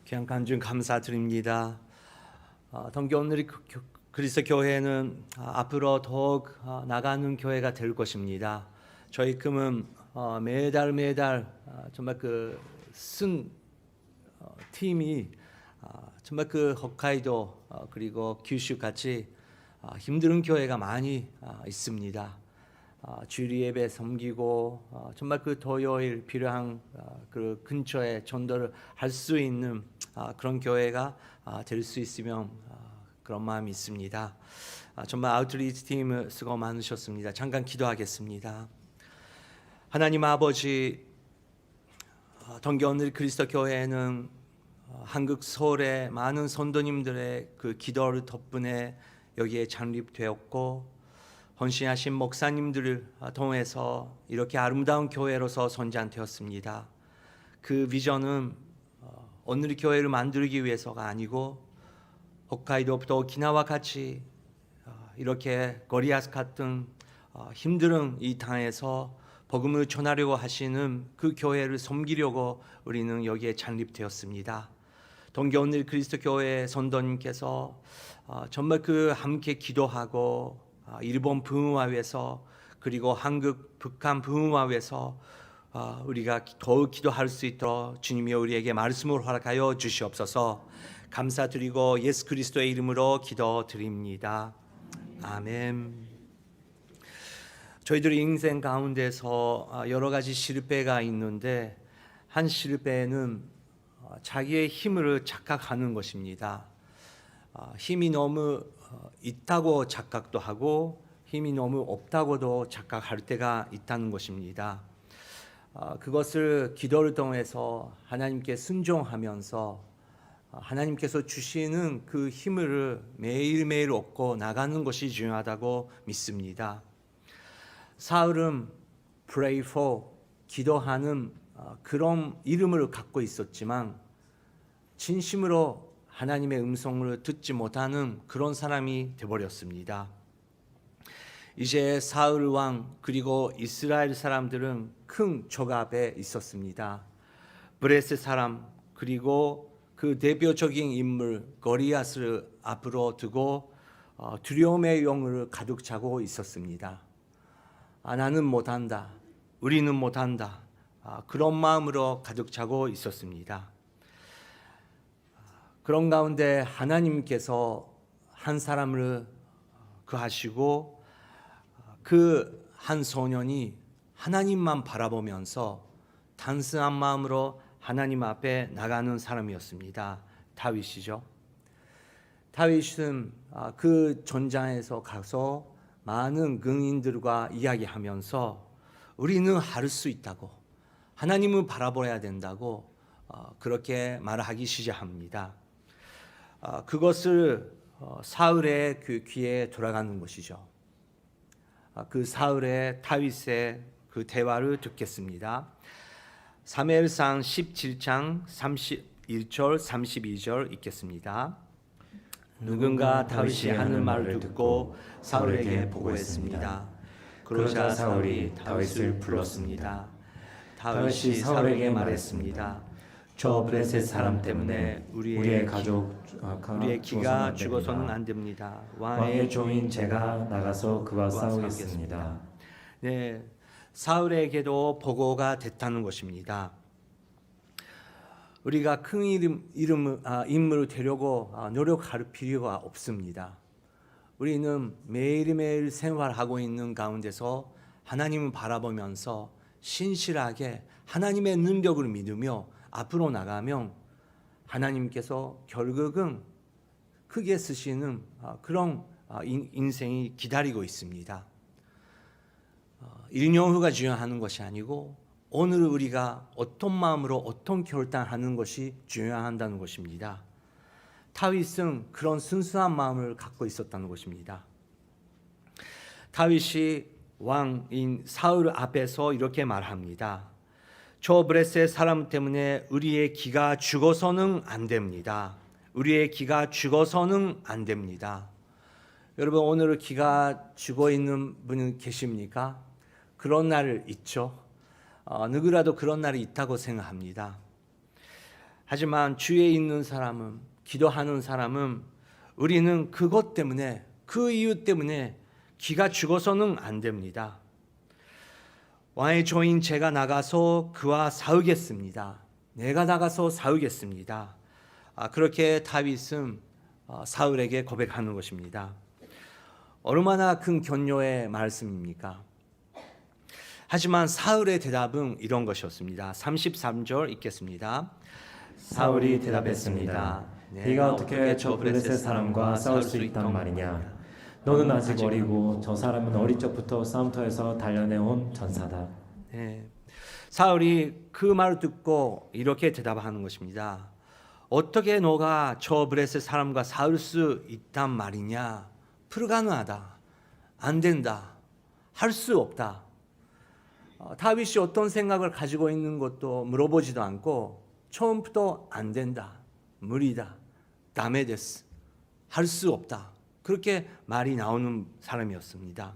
귀한 간증 감사드립니다. 동교 오늘의 그리스도 교회는 앞으로 더욱 나가는 교회가 될 것입니다. 저희 꿈은 매달 정말 쓴 팀이 정말 홋카이도 그리고 규슈 같이 힘든 교회가 많이 있습니다. 주일 예배 섬기고 정말 토요일 필요한 그 근처에 전도를 할 수 있는 그런 교회가 될 수 있으면 그런 마음이 있습니다. 정말 아웃리치 팀 수고 많으셨습니다. 잠깐 기도하겠습니다. 하나님 아버지, 동교 오늘 그리스도 교회는 한국 서울의 많은 선도님들의 그 기도를 덕분에 여기에 창립되었고 헌신하신 목사님들을 통해서 이렇게 아름다운 교회로서 선전되었습니다. 그 비전은 오늘의 교회를 만들기 위해서가 아니고 홋카이도부터 오키나와 같이 이렇게 고리앗 같은 힘든 이 땅에서 복음을 전하려고 하시는 그 교회를 섬기려고 우리는 여기에 창립되었습니다. 동교 오늘 그리스도 교회 선도님께서 정말 함께 기도하고 일본 부흥화 위해서 그리고 한국 북한 부흥화 위해서 우리가 더욱 기도할 수 있도록 주님이 우리에게 말씀을 허락하여 주시옵소서. 감사드리고 예수 그리스도의 이름으로 기도드립니다. 아멘. 저희들의 인생 가운데서 여러 가지 실패가 있는데 한 실패는 자기의 힘을 착각하는 것입니다. 힘이 너무 있다고 착각도 하고 힘이 너무 없다고도 착각할 때가 있다는 것입니다. 그것을 기도를 통해서 하나님께 순종하면서 하나님께서 주시는 그 힘을 매일매일 얻고 나가는 것이 중요하다고 믿습니다. 사울은 pray for, 기도하는 그런 이름을 갖고 있었지만 진심으로 하나님의 음성을 듣지 못하는 그런 사람이 되어버렸습니다. 이제 사울 왕 그리고 이스라엘 사람들은 큰 적압에 있었습니다. 브레스 사람 그리고 그 대표적인 인물 고리앗을 앞으로 두고 두려움의 영을 가득 차고 있었습니다. 나는 못한다, 우리는 못한다, 그런 마음으로 가득 차고 있었습니다. 그런 가운데 하나님께서 한 사람을 구하시고 그 한 소년이 하나님만 바라보면서 단순한 마음으로 하나님 앞에 나가는 사람이었습니다. 다윗이죠. 다윗은 그 전장에서 가서 많은 긍인들과 이야기하면서 우리는 할 수 있다고, 하나님을 바라보아야 된다고 그렇게 말하기 시작합니다. 그것을 사울의 그 귀에 돌아가는 것이죠. 그 사울의 다윗의 그 대화를 듣겠습니다. 사무엘상 17장 31절 32절 읽겠습니다. 누군가 다윗이 하는 말을 듣고 사울에게 보고했습니다. 그러자 사울이 다윗을 불렀습니다. 다윗이 사울에게 말했습니다. 저 블레셋 사람 때문에 우리의 기가 죽어서는 안 됩니다. 왕의 종인 제가 나가서 그와 싸우겠습니다. 네, 사울에게도 보고가 됐다는 것입니다. 우리가 큰 인물을 되려고 노력할 필요가 없습니다. 우리는 매일매일 생활하고 있는 가운데서 하나님을 바라보면서 신실하게 하나님의 능력을 믿으며 앞으로 나가면 하나님께서 결국은 크게 쓰시는 그런 인생이 기다리고 있습니다. 1년 후가 중요한 것이 아니고 오늘 우리가 어떤 마음으로 어떤 결단하는 것이 중요하다는 것입니다. 다윗은 그런 순수한 마음을 갖고 있었다는 것입니다. 다윗이 왕인 사울 앞에서 이렇게 말합니다. 저 브레스의 사람 때문에 우리의 기가 죽어서는 안 됩니다. 우리의 기가 죽어서는 안 됩니다. 여러분, 오늘 기가 죽어 있는 분은 계십니까? 그런 날 있죠. 누구라도 그런 날이 있다고 생각합니다. 하지만 주위에 있는 사람은, 기도하는 사람은 우리는 그것 때문에, 그 이유 때문에 기가 죽어서는 안 됩니다. 왕의 종인 제가 나가서 그와 싸우겠습니다. 내가 나가서 싸우겠습니다. 그렇게 다윗은 사울에게 고백하는 것입니다. 얼마나 큰 격려의 말씀입니까? 하지만 사울의 대답은 이런 것이었습니다. 33절 읽겠습니다. 사울이 대답했습니다. 네가 어떻게 저 블레셋 사람과 싸울 수 있단 말이냐? 너는 아직 어리고 저 사람은 어릴 적부터 싸움터에서 단련해온 전사다. 네. 사울이 그 말을 듣고 이렇게 대답하는 것입니다. 어떻게 너가 저 블레셋 사람과 싸울 수 있단 말이냐? 불가능하다. 안 된다. 할 수 없다. 다윗이 어떤 생각을 가지고 있는 것도 물어보지도 않고 처음부터 안 된다. 무리다. 다메 데스. 할 수 없다. 그렇게 말이 나오는 사람이었습니다.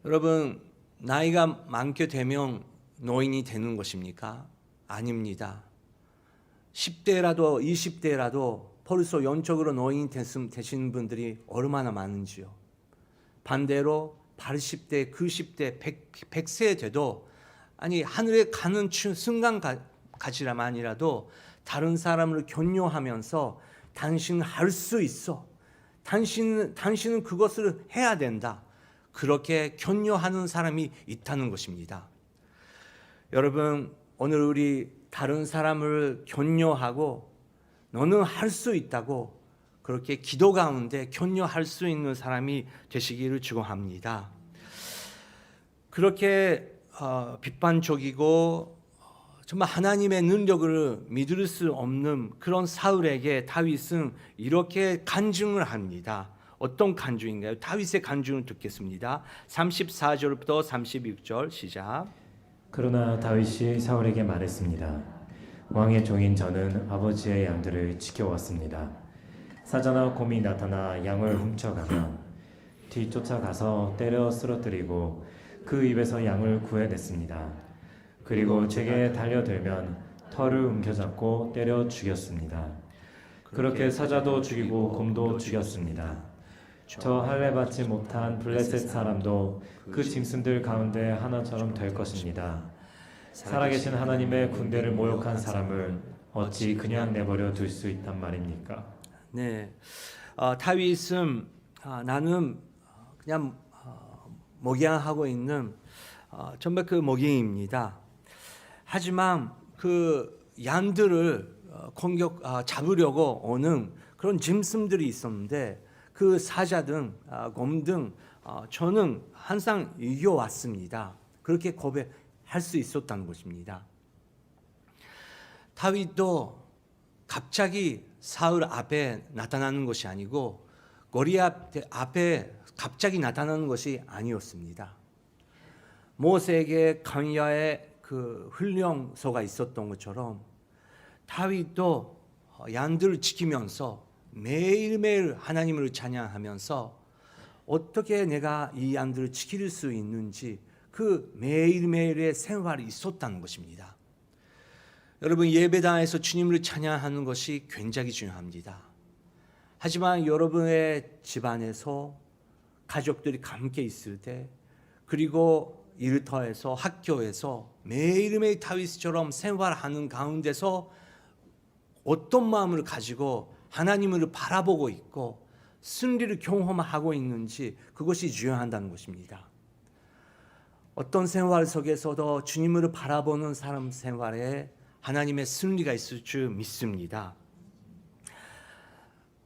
여러분, 나이가 많게 되면 노인이 되는 것입니까? 아닙니다. 10대라도 20대라도 벌써 영적으로 노인이 되신 분들이 얼마나 많은지요. 반대로 80대, 90대, 100세 돼도 하늘에 가는 순간까지만이라도 다른 사람을 격려하면서 당신은 할 수 있어. 당신은 그것을 해야 된다. 그렇게 격려하는 사람이 있다는 것입니다. 여러분, 오늘 우리 다른 사람을 격려하고 너는 할 수 있다고 그렇게 기도 가운데 격려할 수 있는 사람이 되시기를 축원합니다. 그렇게 비판적이고 정말 하나님의 능력을 믿을 수 없는 그런 사울에게 다윗은 이렇게 간증을 합니다. 어떤 간증인가요? 다윗의 간증을 듣겠습니다. 34절부터 36절 시작. 그러나 다윗이 사울에게 말했습니다. 왕의 종인 저는 아버지의 양들을 지켜왔습니다. 사자나 곰이 나타나 양을 훔쳐가면 뒤쫓아가서 때려 쓰러뜨리고 그 입에서 양을 구해냈습니다. 그리고 제게 달려들면 털을 움켜잡고 때려 죽였습니다. 그렇게 사자도 죽이고 곰도 죽였습니다. 저 할례 받지 못한 블레셋 사람도 그 짐승들 가운데 하나처럼 될 것입니다. 살아계신 하나님의 군대를 모욕한 사람을 어찌 그냥 내버려 둘 수 있단 말입니까? 네, 다윗은 나는 그냥 목양하고 있는 정말 그 목양입니다. 하지만 그 양들을 잡으려고 오는 그런 짐승들이 있었는데 그 사자 등 곰 등 저는 항상 이겨왔습니다. 그렇게 고백할 수 있었다는 것입니다. 다윗도 갑자기 사울 앞에 나타나는 것이 아니고 골리앗 앞에 갑자기 나타나는 것이 아니었습니다. 모세에게 광야에 그 훈련소가 있었던 것처럼 다윗도 양들을 지키면서 매일매일 하나님을 찬양하면서 어떻게 내가 이 양들을 지킬 수 있는지 그 매일매일의 생활이 있었다는 것입니다. 여러분, 예배당에서 주님을 찬양하는 것이 굉장히 중요합니다. 하지만 여러분의 집안에서 가족들이 함께 있을 때, 그리고 일터에서, 학교에서 매일매일 다윗처럼 생활하는 가운데서 어떤 마음을 가지고 하나님을 바라보고 있고 승리를 경험하고 있는지 그것이 중요하다는 것입니다. 어떤 생활 속에서도 주님을 바라보는 사람 생활에 하나님의 승리가 있을 줄 믿습니다.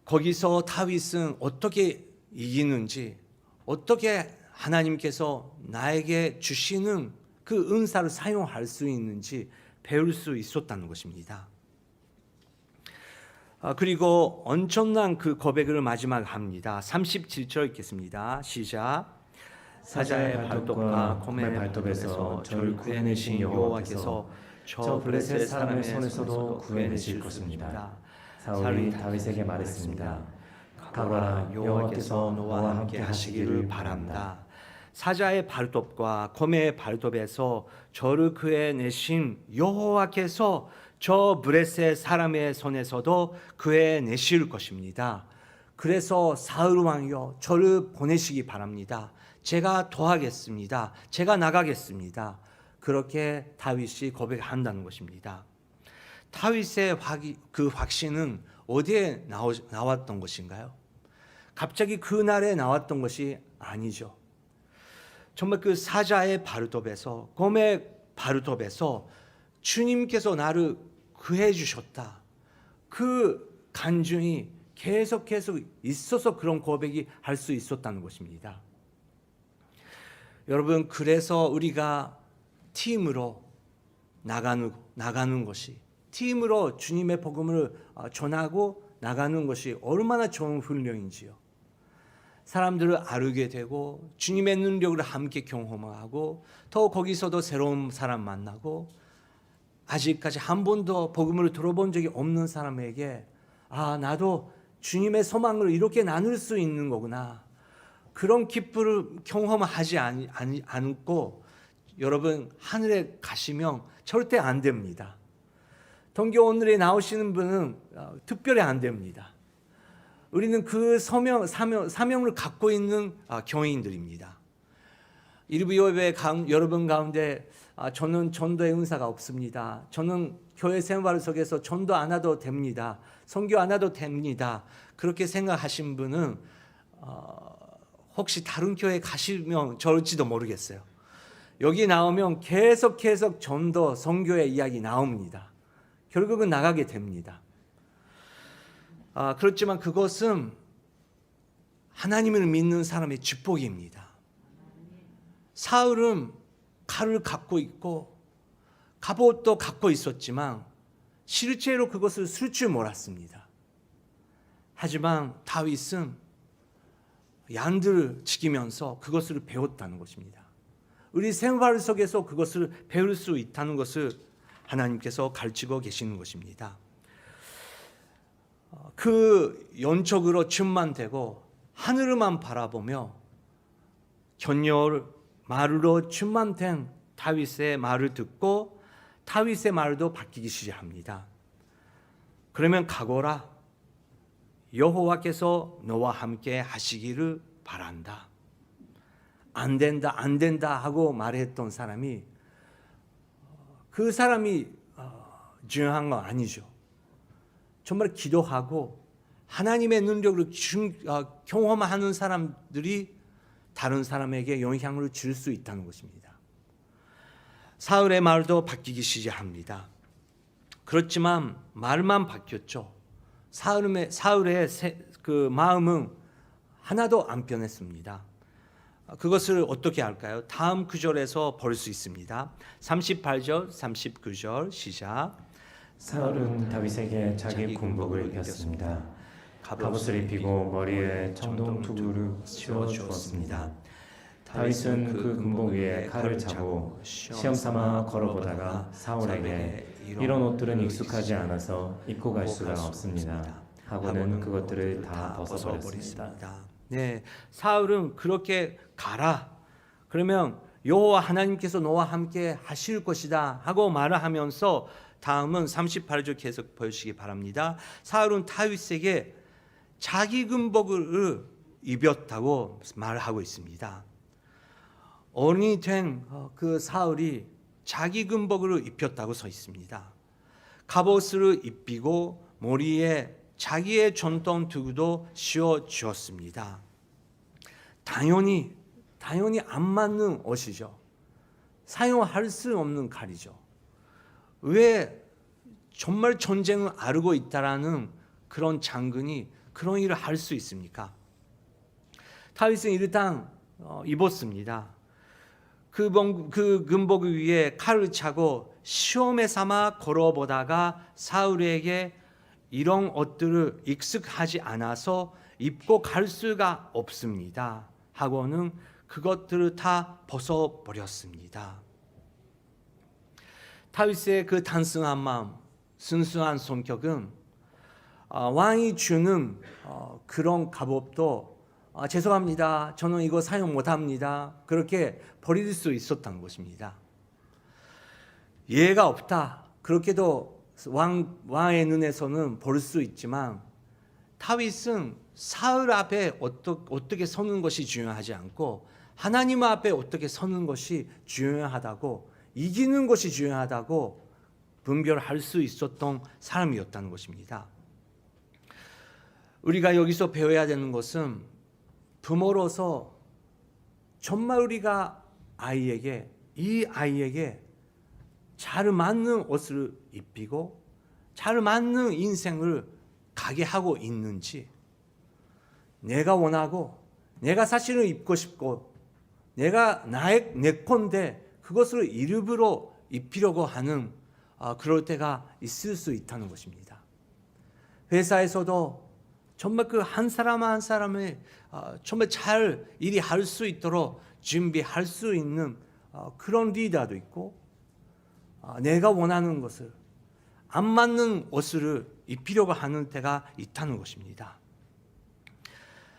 거기서 다윗은 어떻게 이기는지, 어떻게 하나님께서 나에게 주시는 그 은사를 사용할 수 있는지 배울 수 있었다는 것입니다. 그리고 엄청난 그 고백을 마지막 합니다. 37절 읽겠습니다. 시작. 사자의 발톱과 곰의 발톱에서 저를 구해내신 여호와께서 저 블레셋 사람의 손에서도 구해내실 것입니다. 사울이 다윗에게 말했습니다. 가거라, 여호와께서 너와 함께 하시기를 바랍니다. 사자의 발톱과 곰의 발톱에서 저를 구해내신 여호와께서 저 브레셋 사람의 손에서도 구해내실 것입니다. 그래서 사울 왕이여 저를 보내시기 바랍니다. 제가 도하겠습니다. 제가 나가겠습니다. 그렇게 다윗이 고백한다는 것입니다. 다윗의 그 확신은 어디에 나왔던 것인가요? 갑자기 그날에 나왔던 것이 아니죠. 정말 그 사자의 바르톱에서, 곰의 바르톱에서 주님께서 나를 구해 주셨다. 그 간증이 계속 있어서 그런 고백이 할 수 있었다는 것입니다. 여러분, 그래서 우리가 팀으로 나가는 것이, 팀으로 주님의 복음을 전하고 나가는 것이 얼마나 좋은 훈련인지요. 사람들을 알게 되고 주님의 능력을 함께 경험하고 또 거기서도 새로운 사람 만나고 아직까지 한 번도 복음을 들어본 적이 없는 사람에게 나도 주님의 소망을 이렇게 나눌 수 있는 거구나. 그런 기쁨을 경험하지 않고 여러분 하늘에 가시면 절대 안 됩니다. 동교 오늘에 나오시는 분은 특별히 안 됩니다. 우리는 그 사명을 갖고 있는 교인들입니다. 일부 예배 여러분 가운데 저는 전도의 은사가 없습니다. 저는 교회 생활 속에서 전도 안 해도 됩니다. 선교 안 해도 됩니다. 그렇게 생각하신 분은 혹시 다른 교회 가시면 좋을지도 모르겠어요. 여기 나오면 계속 전도, 선교의 이야기 나옵니다. 결국은 나가게 됩니다. 그렇지만 그것은 하나님을 믿는 사람의 축복입니다. 사울은 칼을 갖고 있고 갑옷도 갖고 있었지만 실제로 그것을 쓸 줄 몰랐습니다. 하지만 다윗은 양들을 지키면서 그것을 배웠다는 것입니다. 우리 생활 속에서 그것을 배울 수 있다는 것을 하나님께서 가르치고 계시는 것입니다. 그 연촉으로 충만되고 하늘만 바라보며 견고한 말로 충만된 다윗의 말을 듣고 다윗의 말도 바뀌기 시작합니다. 그러면 가거라, 여호와께서 너와 함께 하시기를 바란다. 안 된다 하고 말했던 사람이 그 사람이 중요한 건 아니죠. 정말 기도하고 하나님의 능력을 경험하는 사람들이 다른 사람에게 영향을 줄 수 있다는 것입니다. 사울의 말도 바뀌기 시작합니다. 그렇지만 말만 바뀌었죠. 사울의 그 마음은 하나도 안 변했습니다. 그것을 어떻게 할까요? 다음 구절에서 볼 수 있습니다. 38절, 39절 시작. 사울은 다윗에게 자기 군복을 입혔습니다. 갑옷을 입히고 머리에 청동 투구를 씌워 주었습니다. 다윗은 그 군복 위에 칼을 차고 시험 삼아 걸어보다가 사울에게 이런 옷들은 익숙하지 않아서 입고 갈 수가 없습니다 하고는 그것들을 다 벗어버렸습니다. 네, 사울은 그렇게 가라. 그러면 여호와 하나님께서 너와 함께 하실 것이다 하고 말을 하면서 다음은 38절 계속 보시기 바랍니다. 사울은 다윗에게 자기 군복을 입혔다고 말하고 있습니다. 어른이 된 그 사울이 자기 군복을 입혔다고 써 있습니다. 갑옷을 입히고 머리에 자기의 전통 두구도 씌워 주었습니다. 당연히 안 맞는 옷이죠. 사용할 수 없는 칼이죠. 왜 정말 전쟁을 알고 있다라는 그런 장군이 그런 일을 할 수 있습니까? 다윗은 일단 입었습니다. 그 군복 위에 칼을 차고 시험에 삼아 걸어보다가 사울에게 이런 옷들을 익숙하지 않아서 입고 갈 수가 없습니다 하고는 그것들을 다 벗어버렸습니다. 다윗의 그 단순한 마음, 순수한 성격은 왕이 주는 그런 갑옷도 죄송합니다, 저는 이거 사용 못합니다, 그렇게 버릴 수 있었다는 것입니다. 예가 없다, 그렇게도 왕의 눈에서는 볼 수 있지만 다윗은 사울 앞에 어떻게 서는 것이 중요하지 않고 하나님 앞에 어떻게 서는 것이 중요하다고, 이기는 것이 중요하다고 분별할 수 있었던 사람이었다는 것입니다. 우리가 여기서 배워야 되는 것은 부모로서 정말 우리가 이 아이에게 잘 맞는 옷을 입히고 잘 맞는 인생을 가게 하고 있는지, 내가 원하고 내가 사실은 입고 싶고 내가 내 건데 그것을 일부러 입히려고 하는 그럴 때가 있을 수 있다는 것입니다. 회사에서도 정말 그 한 사람 한 사람의 정말 잘 일이 할 수 있도록 준비할 수 있는 그런 리더도 있고, 내가 원하는 것을 안 맞는 옷을 입히려고 하는 때가 있다는 것입니다.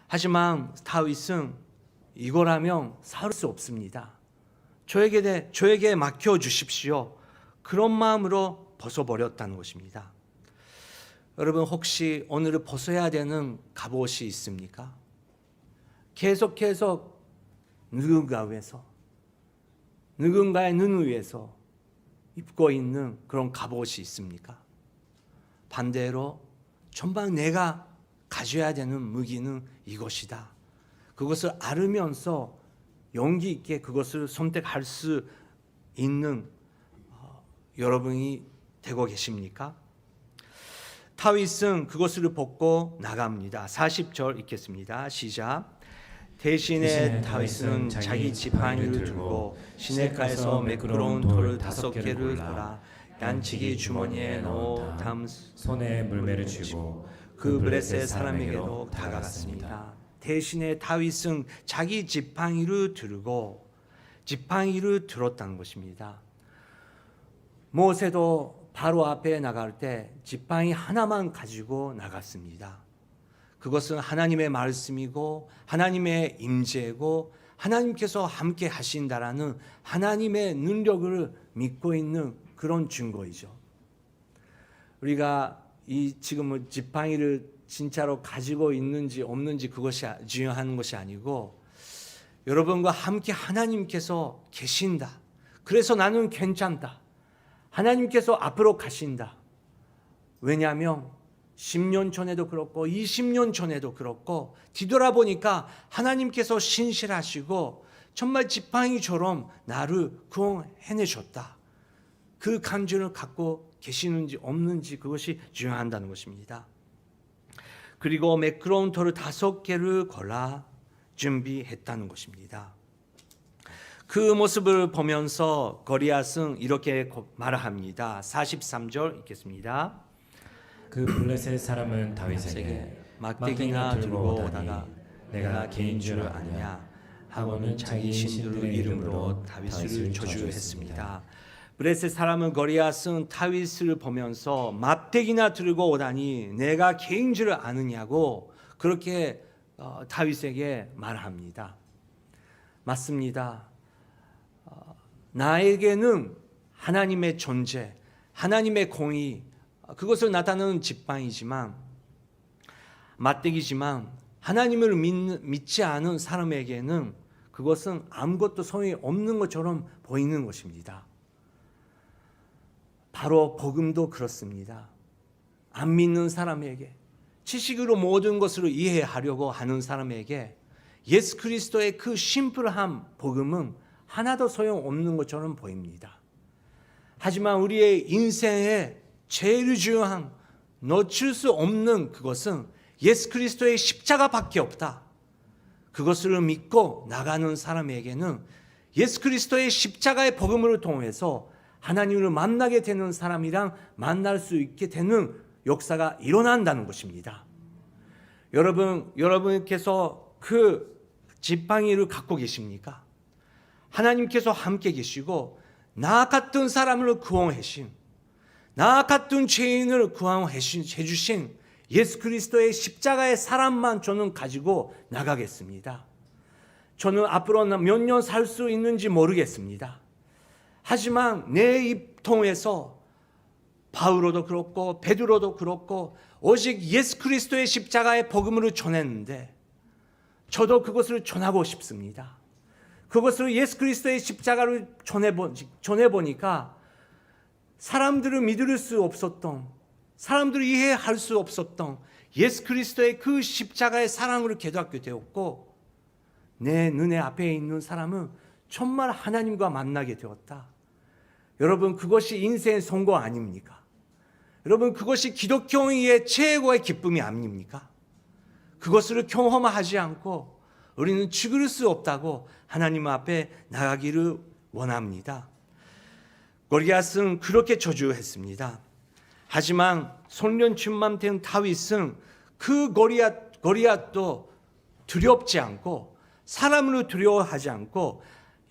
하지만 다윗은 이거라면 살 수 없습니다. 저에게 맡겨 주십시오. 그런 마음으로 벗어버렸다는 것입니다. 여러분, 혹시 오늘 벗어야 되는 갑옷이 있습니까? 계속 누군가의 눈 위에서 입고 있는 그런 갑옷이 있습니까? 반대로 정말 내가 가져야 되는 무기는 이것이다. 그것을 알으면서 용기 있게 그것을 선택할 수 있는 여러분이 되고 계십니까? 다윗은 그것을 벗고 나갑니다. 40절 읽겠습니다. 시작. 대신에 다윗은 자기 지팡이를 들고 시냇가에서 매끄러운 돌을 5개를 골라 양치기 주머니에 넣어 다음 손에 물매를 쥐고 그 블레셋 사람에게로 다가갔습니다. 대신에 다윗은 자기 지팡이를 들었다는 것입니다. 모세도 바로 앞에 나갈 때 지팡이 하나만 가지고 나갔습니다. 그것은 하나님의 말씀이고 하나님의 임재고 하나님께서 함께 하신다라는 하나님의 능력을 믿고 있는 그런 증거이죠. 우리가 지금 지팡이를 진짜로 가지고 있는지 없는지 그것이 중요한 것이 아니고, 여러분과 함께 하나님께서 계신다. 그래서 나는 괜찮다. 하나님께서 앞으로 가신다. 왜냐하면 10년 전에도 그렇고 20년 전에도 그렇고 뒤돌아보니까 하나님께서 신실하시고 정말 지팡이처럼 나를 구원해내셨다. 그 간증을 갖고 계시는지 없는지 그것이 중요한다는 것입니다. 그리고 매끄러운 돌을 5개를 골라 준비했다는 것입니다. 그 모습을 보면서 골리앗은 이렇게 말합니다. 43절 읽겠습니다. 그 블레셋 사람은 다윗에게 막대기나 들고 오다가 내가 개인 줄 아느냐 하고는 자기 신들의 이름으로 다윗을 저주했습니다. 블레셋 사람은 골리앗은 다윗을 보면서 막대기나 들고 오다니 내가 개인 줄 아느냐고 그렇게 다윗에게 말합니다. 맞습니다. 나에게는 하나님의 존재, 하나님의 공의, 그것을 나타내는 지팡이지만, 맞대기지만 하나님을 믿지 않은 사람에게는 그것은 아무것도 소용이 없는 것처럼 보이는 것입니다. 바로 복음도 그렇습니다. 안 믿는 사람에게, 지식으로 모든 것을 이해하려고 하는 사람에게 예수 그리스도의 그 심플한 복음은 하나도 소용없는 것처럼 보입니다. 하지만 우리의 인생에 제일 중요한 놓칠 수 없는 그것은 예수 그리스도의 십자가밖에 없다. 그것을 믿고 나가는 사람에게는 예수 그리스도의 십자가의 복음을 통해서 하나님을 만나게 되는 사람이랑 만날 수 있게 되는 역사가 일어난다는 것입니다. 여러분께서 그 지팡이를 갖고 계십니까? 하나님께서 함께 계시고 나 같은 사람을 구원하신, 나 같은 죄인을 구원해 주신 예수 그리스도의 십자가의 사람만 저는 가지고 나가겠습니다. 저는 앞으로 몇 년 살 수 있는지 모르겠습니다. 하지만 내 입 통해서 바울도 그렇고 베드로도 그렇고 오직 예수 그리스도의 십자가의 복음으로 전했는데 저도 그것을 전하고 싶습니다. 그것을 예수 그리스도의 십자가를 전해보니까 사람들을 믿을 수 없었던, 사람들을 이해할 수 없었던 예수 그리스도의 그 십자가의 사랑을 깨닫게 되었고 내 눈에 앞에 있는 사람은 정말 하나님과 만나게 되었다. 여러분, 그것이 인생의 성공 아닙니까? 여러분, 그것이 기독교의 최고의 기쁨이 아닙니까? 그것을 경험하지 않고 우리는 죽을 수 없다고 하나님 앞에 나가기를 원합니다. 골리앗은 그렇게 저주했습니다. 하지만 손련춘만 된 다윗은 그 골리앗도 두렵지 않고 사람으로 두려워하지 않고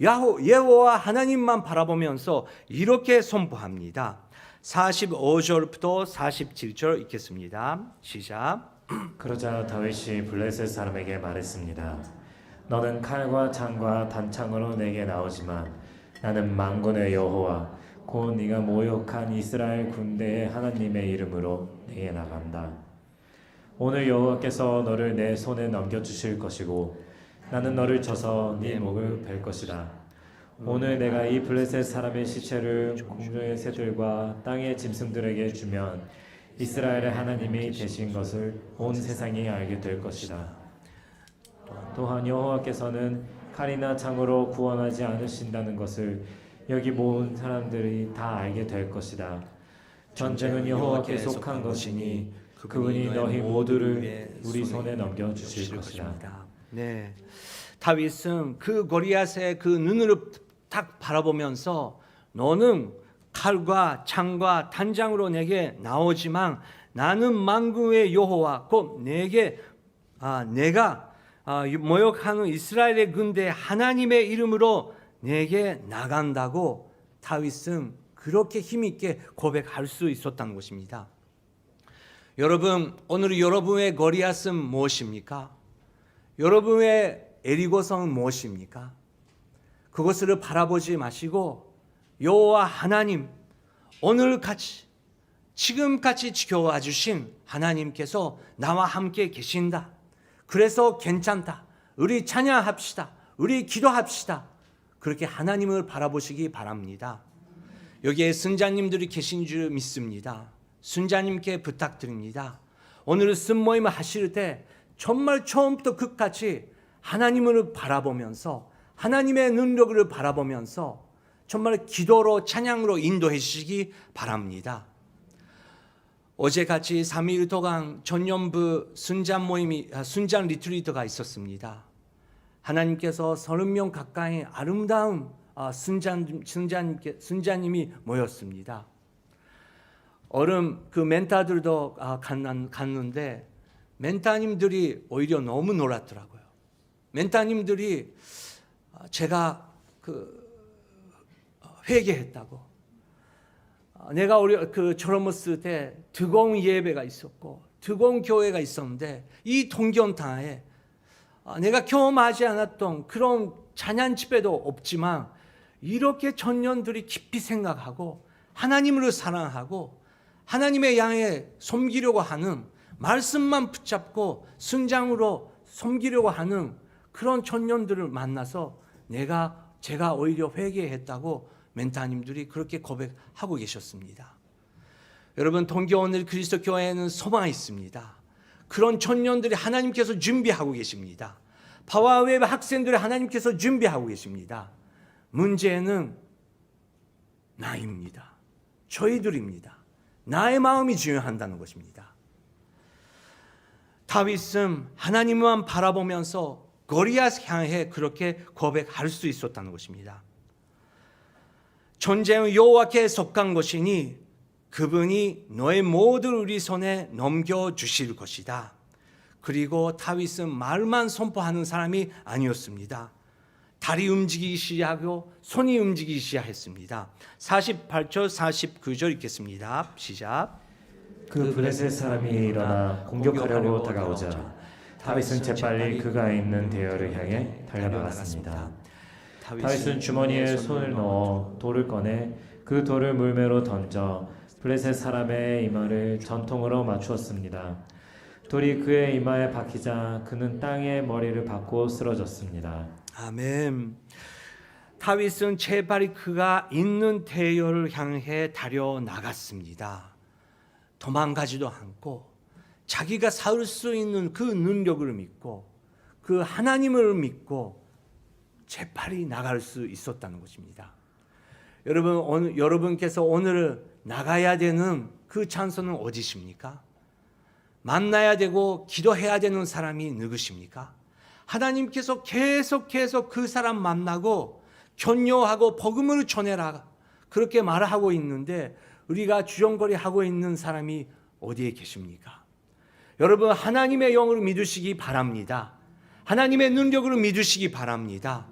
여호와 하나님만 바라보면서 이렇게 선포합니다. 45절부터 47절 읽겠습니다. 시작. 그러자 다윗이 블레셋 사람에게 말했습니다. 너는 칼과 창과 단창으로 내게 나오지만 나는 만군의 여호와 곧 네가 모욕한 이스라엘 군대의 하나님의 이름으로 내게 나간다. 오늘 여호와께서 너를 내 손에 넘겨주실 것이고 나는 너를 쳐서 네 목을 벨 것이다. 오늘 내가 이 블레셋 사람의 시체를 공중의 새들과 땅의 짐승들에게 주면 이스라엘의 하나님이 되신 것을 온 세상이 알게 될 것이다. 또한 여호와께서는 칼이나 창으로 구원하지 않으신다는 것을 여기 모은 사람들이 다 알게 될 것이다. 전쟁은 여호와께 속한 것이니 그분이 너희 모두를 우리 손에 넘겨 주실 것이다. 네, 다윗은 그 골리앗의 그 눈으로 딱 바라보면서 너는 칼과 창과 단장으로 내게 나오지만 나는 만군의 여호와 곧 내가 모욕하는 이스라엘의 군대 하나님의 이름으로 내게 나간다고 다윗은 그렇게 힘있게 고백할 수 있었다는 것입니다. 여러분, 오늘 여러분의 골리앗은 무엇입니까? 여러분의 에리고성은 무엇입니까? 그것을 바라보지 마시고 여호와 하나님, 오늘같이 지금까지 지켜와 주신 하나님께서 나와 함께 계신다. 그래서 괜찮다. 우리 찬양합시다. 우리 기도합시다. 그렇게 하나님을 바라보시기 바랍니다. 여기에 순자님들이 계신 줄 믿습니다. 순자님께 부탁드립니다. 오늘 순모임 하실 때 정말 처음부터 끝까지 하나님을 바라보면서 하나님의 능력을 바라보면서 정말 기도로 찬양으로 인도해 주시기 바랍니다. 어제같이 3일 동안 전년부 순잔 리트리트가 있었습니다. 하나님께서 30명 가까이 아름다운 순자님이 모였습니다. 그 멘타들도 갔는데 멘타님들이 오히려 너무 놀랐더라고요. 멘타님들이 제가 회개했다고. 내가 젊었을 때 드공 예배가 있었고 드공 교회가 있었는데 이 동경타에 내가 경험하지 않았던 그런 찬양 집회도 없지만 이렇게 청년들이 깊이 생각하고 하나님을 사랑하고 하나님의 양에 섬기려고 하는 말씀만 붙잡고 순장으로 섬기려고 하는 그런 청년들을 만나서 제가 오히려 회개했다고 멘타님들이 그렇게 고백하고 계셨습니다. 여러분, 동교 오늘 그리스도 교회에는 소망이 있습니다. 그런 청년들이 하나님께서 준비하고 계십니다. 파워웨이브 학생들이 하나님께서 준비하고 계십니다. 문제는 나입니다. 저희들입니다. 나의 마음이 중요한다는 것입니다. 다윗은 하나님만 바라보면서 골리앗 향해 그렇게 고백할 수 있었다는 것입니다. 전쟁은 여호와께 속한 것이니 그분이 너의 모든 우리 손에 넘겨주실 것이다. 그리고 다윗은 말만 선포하는 사람이 아니었습니다. 다리 움직이기 시작하고 손이 움직이기 시작했습니다. 48절 49절 읽겠습니다. 시작. 그 블레셋 사람이 일어나 공격하려고 다가오자 다윗은 재빨리 그가 있는 대열을 향해 달려나갔습니다. 다윗은 주머니에 손을 넣어 돌을 꺼내 그 돌을 물매로 던져 블레셋 사람의 이마를 전통으로 맞추었습니다. 돌이 그의 이마에 박히자 그는 땅에 머리를 박고 쓰러졌습니다. 아멘. 다윗은 재빨리 그가 있는 대열을 향해 달려 나갔습니다. 도망가지도 않고 자기가 싸울 수 있는 그 능력을 믿고 그 하나님을 믿고 재빨리 나갈 수 있었다는 것입니다. 여러분께서 오늘 나가야 되는 그 찬스는 어디십니까? 만나야 되고 기도해야 되는 사람이 누구십니까? 하나님께서 계속해서 그 사람 만나고 격려하고 복음을 전해라 그렇게 말하고 있는데 우리가 주저거리하고 있는 사람이 어디에 계십니까? 여러분, 하나님의 영을 믿으시기 바랍니다. 하나님의 능력을 믿으시기 바랍니다.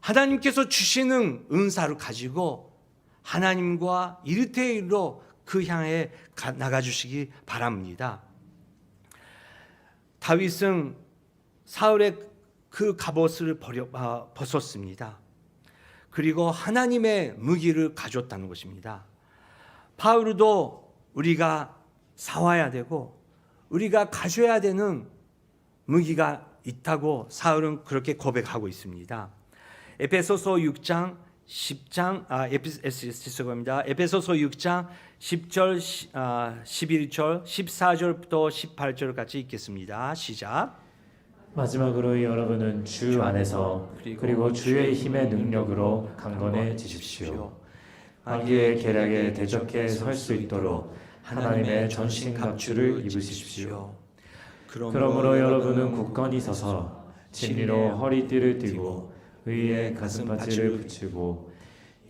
하나님께서 주시는 은사를 가지고 하나님과 1대1로 그 향해 나가주시기 바랍니다. 다윗은 사울의 그 갑옷을 벗었습니다. 그리고 하나님의 무기를 가졌다는 것입니다. 바울도 우리가 사와야 되고 우리가 가져야 되는 무기가 있다고 사울은 그렇게 고백하고 있습니다. 에베소서 6장 10장 에베소서 6장 10절 11절 14절부터 18절까지 읽겠습니다. 시작. 마지막으로 여러분은 주 안에서 그리고 주의 힘의 능력으로 강건해지십시오. 마귀의 계략에 대적해 설 수 있도록 하나님의 전신갑주를 입으십시오. 그러므로 여러분은 굳건히 서서 진리로 허리띠를 띠고 의의 가슴바지를 붙이고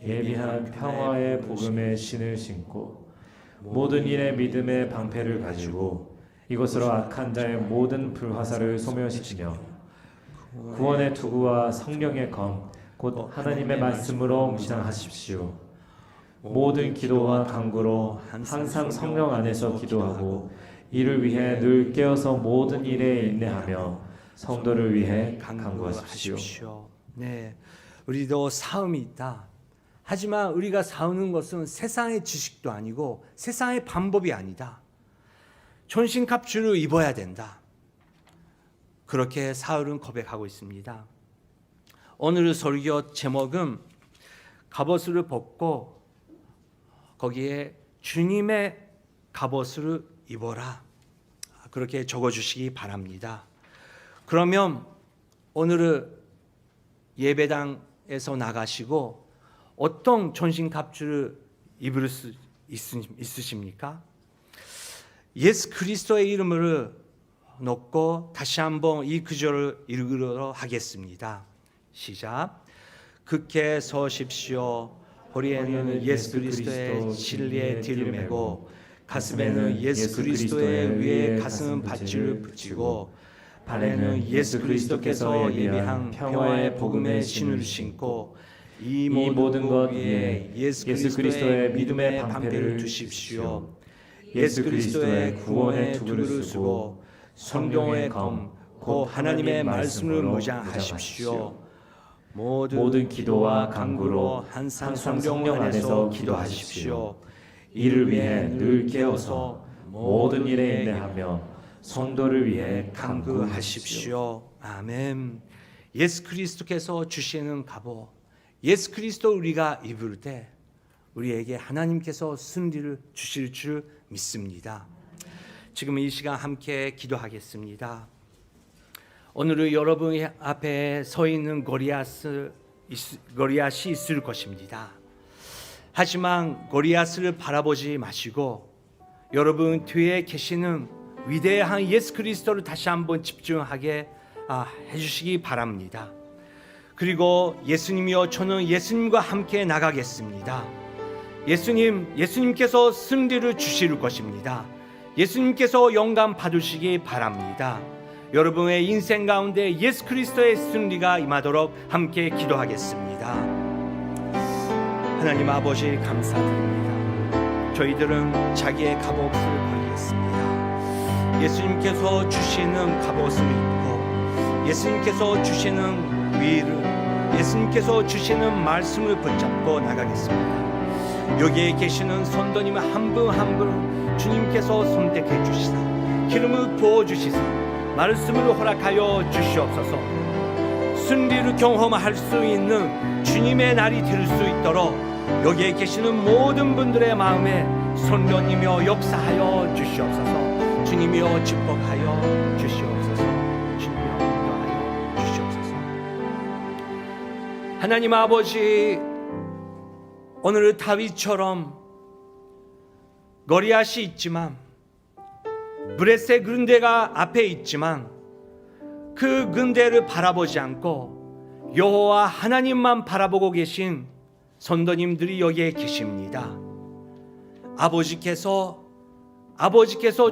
예비한 평화의 복음의 신을 신고 모든 일에 믿음의 방패를 가지고 이것으로 악한 자의 모든 불화살을 소멸시키며 구원의 투구와 성령의 검 곧 하나님의 말씀으로 무장하십시오. 모든 기도와 간구로 항상 성령 안에서 기도하고 이를 위해 늘 깨어서 모든 일에 인내하며 성도를 위해 간구하십시오. 네, 우리도 싸움이 있다. 하지만 우리가 싸우는 것은 세상의 지식도 아니고 세상의 방법이 아니다. 전신갑주를 입어야 된다. 그렇게 사울은 고백하고 있습니다. 오늘 설교 제목은 갑옷을 벗고 거기에 주님의 갑옷을 입어라. 그렇게 적어주시기 바랍니다. 그러면 오늘 예배당에서 나가시고 어떤 전신갑주를 입을 수 있으십니까? 예수 그리스도의 이름을 놓고 다시 한번 이 구절을 읽으도록 하겠습니다. 시작. 굳게 서십시오. 허리에는 예수 그리스도의 진리의 띠를 메고 가슴에는 예수 그리스도의 위에 가슴 밧줄을 붙이고 발에는 예수 그리스도께서 예비한 평화의 복음의 신을 신고 이 모든 것 위에 예수 그리스도의 믿음의 방패를 두십시오. 예수 그리스도의 구원의 투구를 쓰고 성령의 검 곧 하나님의 말씀을 무장하십시오. 모든 기도와 간구로 항상 성령 안에서 기도하십시오. 이를 위해 늘 깨어서 모든 일에 인내하며 성도를 위해 간구하십시오. 아멘. 예수 그리스도께서 주시는 갑옷, 예수 그리스도 우리가 입을 때 우리에게 하나님께서 승리를 주실 줄 믿습니다. 지금 이 시간 함께 기도하겠습니다. 오늘은 여러분 앞에 서 있는 골리앗이 있을 것입니다. 하지만 골리앗을 바라보지 마시고 여러분 뒤에 계시는 위대한 예수 그리스도를 다시 한번 집중하게 해주시기 바랍니다. 그리고 예수님이여 저는 예수님과 함께 나가겠습니다. 예수님께서 승리를 주실 것입니다. 예수님께서 영감 받으시기 바랍니다. 여러분의 인생 가운데 예수 그리스도의 승리가 임하도록 함께 기도하겠습니다. 하나님 아버지 감사드립니다. 저희들은 자기의 갑옷을 버리겠습니다. 예수님께서 주시는 갑옷을 입고 예수님께서 주시는 위를 예수님께서 주시는 말씀을 붙잡고 나가겠습니다. 여기에 계시는 성도님 한 분 한 분 주님께서 선택해 주시사 기름을 부어 주시사 말씀을 허락하여 주시옵소서. 승리를 경험할 수 있는 주님의 날이 될 수 있도록 여기에 계시는 모든 분들의 마음에 성령이며 역사하여 주시옵소서. 주님이여 축복하여 주시옵소서. 주님이여 인도하여 주시옵소서. 하나님 아버지, 오늘 다윗처럼 거리앗이 있지만 브레셋 군대가 앞에 있지만 그 군대를 바라보지 않고 여호와 하나님만 바라보고 계신 성도님들이 여기에 계십니다. 아버지께서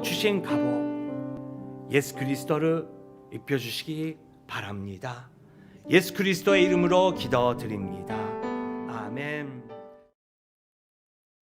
주신 갑옷 예수 그리스도를 입혀주시기 바랍니다. 예수 그리스도의 이름으로 기도드립니다. 아멘.